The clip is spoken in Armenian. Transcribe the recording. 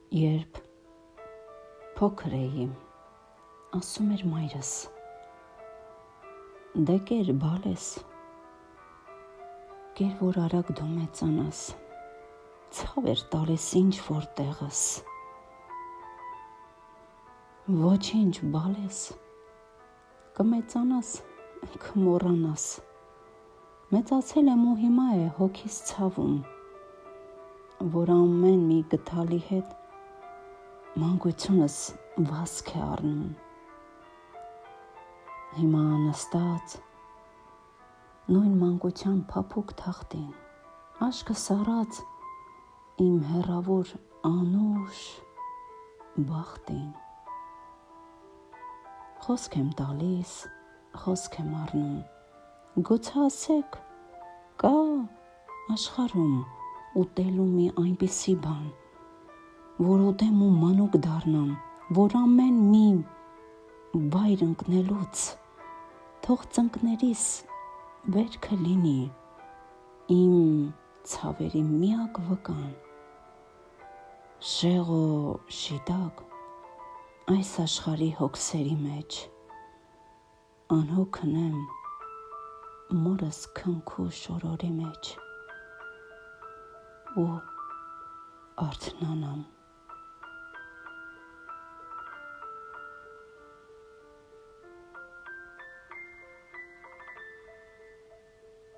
Երբ փոքր էի, ասում էր մայրս, դե կեր բալ ես, կեր որ արագ դու մեծանաս, ցավ էր տալիս ինչ որ տեղս, ոչինչ բալ ես, կմեծանաս, կմոռանաս, մեծացել եմ ու հիմա է հոգիս ցավում, որ ամեն մի գթալի հետ մանկությունս վազք է առնում, հիմա նստած նույն մանկության փափուկ թախտին, աշկս առած իմ հեռավոր անուշ բախտին, խոսք եմ տալիս, խոսք եմ առնում, գուցե ասեք, կա աշխարհում ուտելու մի այնպիսի բան, որ ուտեմ ու մանուկ դառնամ, որ ամեն մի վայր ընկնելուց թող ծնկներիս վերքը լինի իմ ցավերի միակ վկան, շեղո շիտակ այս աշխարհի հոգսերի մեջ, անհոգն եմ մորս քնքու շորորի մեջ ու արթնանամ